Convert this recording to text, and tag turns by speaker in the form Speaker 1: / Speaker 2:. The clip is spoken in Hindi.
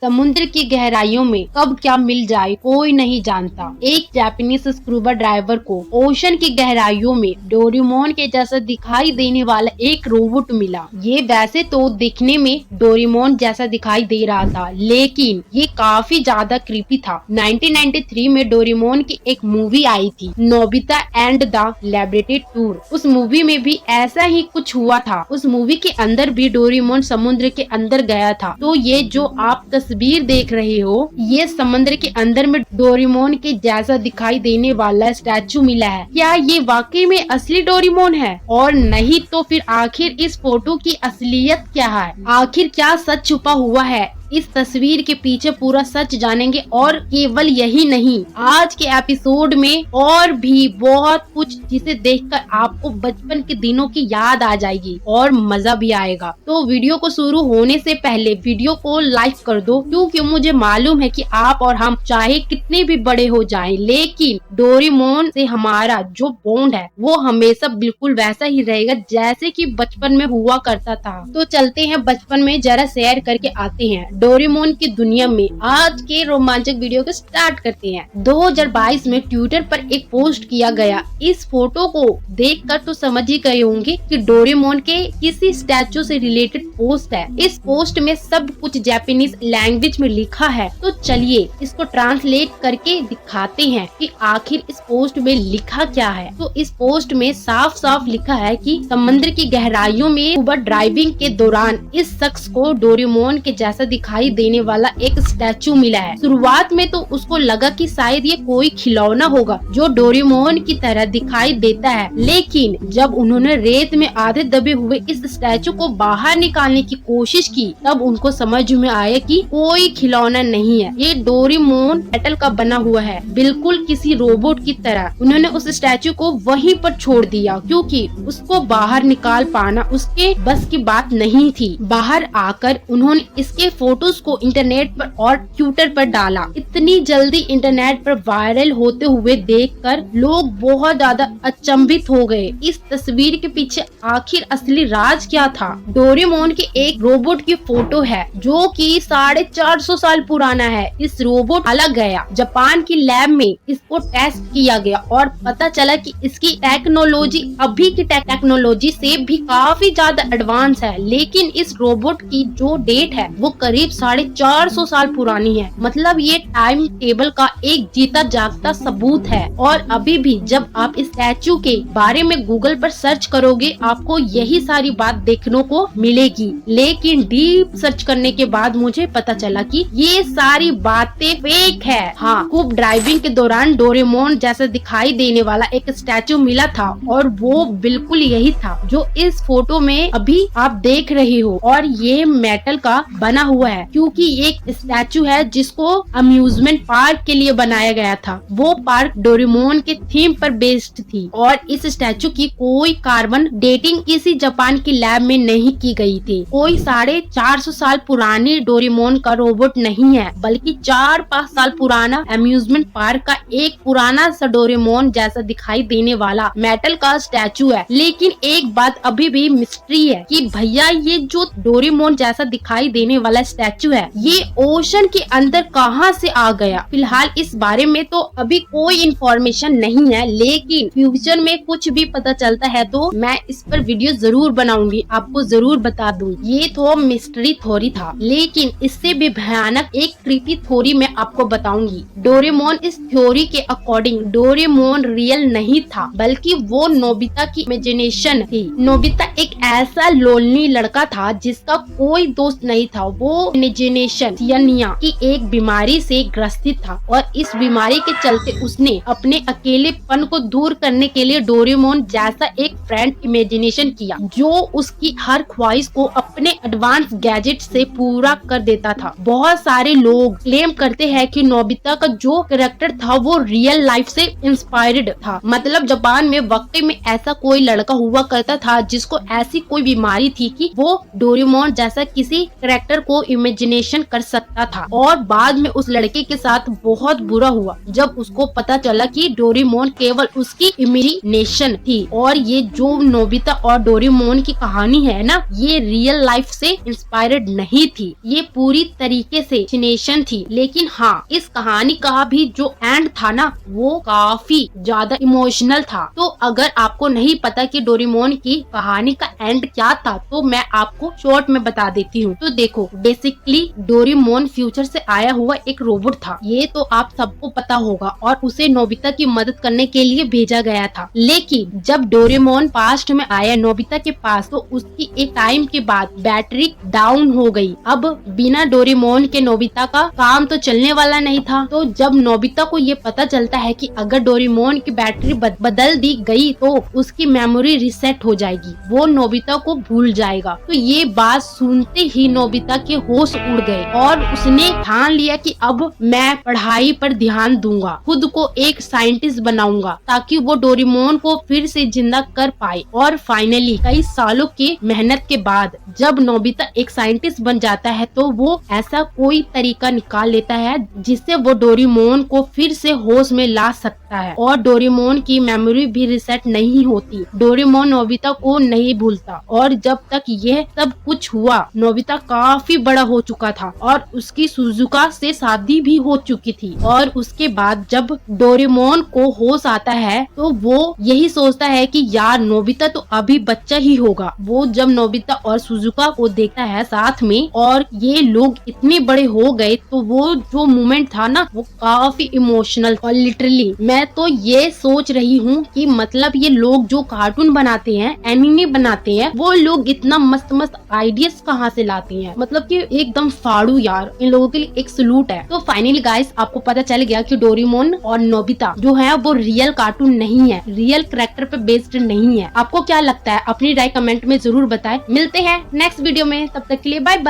Speaker 1: समुद्र की गहराइयों में कब क्या मिल जाए कोई नहीं जानता। एक जापानीज स्कूबा ड्राइवर को ओशन की गहराइयों में डोरेमोन के जैसा दिखाई देने वाला एक रोबोट मिला। ये वैसे तो दिखने में डोरेमोन जैसा दिखाई दे रहा था, लेकिन ये काफी ज्यादा क्रीपी था। 1993 में डोरेमोन की एक मूवी आई थी, Nobita and the laboratory tour. उस मूवी में भी ऐसा ही कुछ हुआ था। उस मूवी के अंदर भी डोरेमोन समुद्र के अंदर गया था। तो ये जो आप तस्वीर देख रहे हो, ये समुद्र के अंदर में डोरेमोन के जैसा दिखाई देने वाला स्टैचू मिला है। क्या ये वाकई में असली डोरेमोन है? और नहीं तो फिर आखिर इस फोटो की असलियत क्या है? आखिर क्या सच छुपा हुआ है? इस तस्वीर के पीछे पूरा सच जानेंगे। और केवल यही नहीं, आज के एपिसोड में और भी बहुत कुछ जिसे देखकर आपको बचपन के दिनों की याद आ जाएगी और मजा भी आएगा। तो वीडियो को शुरू होने से पहले वीडियो को लाइक कर दो, क्योंकि मुझे मालूम है कि आप और हम चाहे कितने भी बड़े हो जाएं, लेकिन डोरेमोन से हमारा जो बॉन्ड है वो हमेशा बिल्कुल वैसा ही रहेगा जैसे कि बचपन में हुआ करता था। तो चलते हैं बचपन में जरा सैर करके आते हैं डोरेमोन की दुनिया में। आज के रोमांचक वीडियो को स्टार्ट करते हैं। 2022 में ट्विटर पर एक पोस्ट किया गया। इस फोटो को देखकर तो समझ ही गए होंगे कि डोरेमोन के किसी स्टैचू से रिलेटेड पोस्ट है। इस पोस्ट में सब कुछ जापानीज लैंग्वेज में लिखा है। तो चलिए इसको ट्रांसलेट करके दिखाते हैं कि आखिर इस पोस्ट में लिखा क्या है। तो इस पोस्ट में साफ साफ लिखा है कि समुद्र की गहराइयों में स्कूबा ड्राइविंग के दौरान इस शख्स को डोरेमोन के जैसा दिखाई देने वाला एक स्टैचू मिला है। शुरुआत में तो उसको लगा कि शायद ये कोई खिलौना होगा जो डोरेमोन की तरह दिखाई देता है, लेकिन जब उन्होंने रेत में आधे दबे हुए इस स्टैचू को बाहर निकालने की कोशिश की, तब उनको समझ में आया कि कोई खिलौना नहीं है, ये डोरेमोन मेटल का बना हुआ है, बिल्कुल किसी रोबोट की तरह। उन्होंने उस स्टैचू को वहीं पर छोड़ दिया, क्योंकि उसको बाहर निकाल पाना उसके बस की बात नहीं थी। बाहर आकर उन्होंने इसके फोटोज को इंटरनेट पर और ट्विटर पर डाला। इतनी जल्दी इंटरनेट पर वायरल होते हुए देखकर लोग बहुत ज्यादा अचंभित हो गए। इस तस्वीर के पीछे आखिर असली राज क्या था? डोरेमोन के एक रोबोट की फोटो है जो कि 450 साल पुराना है। इस रोबोट डाला गया जापान की लैब में, इसको टेस्ट किया गया और पता चला कि इसकी टेक्नोलॉजी अभी की टेक्नोलॉजी से भी काफी ज्यादा एडवांस है। लेकिन इस रोबोट की जो डेट है वो करीब 450 साल पुरानी है। मतलब ये टाइम टेबल का एक जीता जागता सबूत है। और अभी भी जब आप इस स्टैचू के बारे में गूगल पर सर्च करोगे, आपको यही सारी बात देखने को मिलेगी। लेकिन डीप सर्च करने के बाद मुझे पता चला कि ये सारी बातें फेक है। हाँ, स्कूबा ड्राइविंग के दौरान डोरेमोन जैसा दिखाई देने वाला एक स्टैचू मिला था और वो बिल्कुल यही था जो इस फोटो में अभी आप देख रहे हो। और ये मेटल का बना हुआ है, क्योंकि एक स्टैचू है जिसको अम्यूजमेंट पार्क के लिए बनाया गया था। वो पार्क डोरेमोन के थीम पर बेस्ड थी और इस स्टैचू की कोई कार्बन डेटिंग किसी जापान की लैब में नहीं की गई थी। कोई 450 साल पुरानी डोरेमोन का रोबोट नहीं है, बल्कि 4-5 साल पुराना अम्यूजमेंट पार्क का एक पुराना सा डोरेमोन जैसा दिखाई देने वाला मेटल का स्टैचू है। लेकिन एक बात अभी भी मिस्ट्री है कि भैया ये जो डोरेमोन जैसा दिखाई देने वाला स्टैचू है ये ओशन के अंदर कहां से आ गया? फिलहाल इस बारे में तो अभी कोई इन्फॉर्मेशन नहीं है, लेकिन फ्यूचर में कुछ भी पता चलता है तो मैं इस पर वीडियो जरूर बनाऊंगी, आपको जरूर बता दूंगी। ये तो मिस्ट्री थ्योरी था, लेकिन इससे भी भयानक एक क्रीपी थ्योरी मैं आपको बताऊंगी। डोरेमोन इस थ्योरी के अकॉर्डिंग डोरेमोन रियल नहीं था, बल्कि वो नोबिता की इमेजिनेशन थी। नोबिता एक ऐसा लोनली लड़का था जिसका कोई दोस्त नहीं था। वो इमेजिनेशन की एक बीमारी से ग्रसित था और इस बीमारी के चलते उसने अपने अकेलेपन को दूर करने के लिए डोरेमोन जैसा एक फ्रेंड इमेजिनेशन किया, जो उसकी हर ख्वाहिश को अपने एडवांस गैजेट से पूरा कर देता था। बहुत सारे लोग क्लेम करते हैं कि नोबिता का जो कैरेक्टर था वो रियल लाइफ से इंस्पायर्ड था। मतलब जापान में वक्त में ऐसा कोई लड़का हुआ करता था जिसको ऐसी कोई बीमारी थी कि वो डोरेमोन जैसा किसी कैरेक्टर को इमेजिनेशन कर सकता था। और बाद में उस लड़के के साथ बहुत बुरा हुआ जब उसको पता चला कि डोरेमोन केवल उसकी इमेजिनेशन थी और ये जो नोबिता और डोरेमोन की कहानी है ना, ये रियल लाइफ से इंस्पायर्ड नहीं थी, ये पूरी तरीके से इमेजिनेशन थी। लेकिन हाँ, इस कहानी का भी जो एंड था ना, वो काफी ज्यादा इमोशनल था। तो अगर आपको नहीं पता कि डोरेमोन की कहानी का एंड क्या था, तो मैं आपको शॉर्ट में बता देती हूँ। तो देखो, बेसिकली डोरेमोन फ्यूचर से आया हुआ एक रोबोट था, ये तो आप सबको पता होगा, और उसे नोबिता की मदद करने के लिए भेजा गया था। लेकिन जब डोरेमोन पास्ट में आया नोबिता के पास, तो उसकी एक टाइम के बाद बैटरी डाउन हो गई। अब बिना डोरेमोन के नोबिता का काम तो चलने वाला नहीं था। तो जब नोबिता को ये पता चलता है कि अगर डोरेमोन की बैटरी बदल दी गई तो उसकी मेमोरी रिसेट हो जाएगी, वो नोबिता को भूल जाएगा। तो ये बात सुनते ही नोबिता के होश उड़ गए और उसने ठान लिया कि अब मैं पढ़ाई पर ध्यान दूंगा, खुद को एक साइंटिस्ट बनाऊंगा ताकि वो डोरेमोन को फिर से जिंदा कर पाए। और फाइनली कई सालों की मेहनत के बाद जब नोबिता एक साइंटिस्ट बन जाता है, तो वो ऐसा कोई तरीका निकाल लेता है जिससे वो डोरेमोन को फिर से होश में ला सकता है और डोरेमोन की मेमोरी भी रिसेट नहीं होती। डोरेमोन नोबिता को नहीं भूलता और जब तक यह सब कुछ हुआ, नोबिता काफी बड़ा हो चुका था और उसकी सुजुका से शादी भी हो चुकी थी। और उसके बाद जब डोरेमोन को होश आता है, तो वो यही सोचता है कि यार नोबिता तो अभी बच्चा ही होगा। वो जब नोबिता और सुजुका को देखता है साथ में और ये लोग इतने बड़े हो गए, तो वो जो मोमेंट था ना, वो काफी इमोशनल। और लिटरली मैं तो ये सोच रही हूँ कि मतलब ये लोग जो कार्टून बनाते हैं, एनिमे बनाते हैं, वो लोग इतना मस्त मस्त आइडियाज कहाँ से लाते हैं। मतलब कि एकदम फाड़ू यार, इन लोगों के लिए एक सलूट है। तो फाइनली गाइस, आपको पता चल गया कि डोरेमोन और नोबिता जो है वो रियल कार्टून नहीं है, रियल कैरेक्टर पे बेस्ड नहीं है। आपको क्या लगता है? अपनी राय कमेंट में जरूर बताएं। मिलते हैं नेक्स्ट वीडियो में, तब तक के लिए बाय बाय।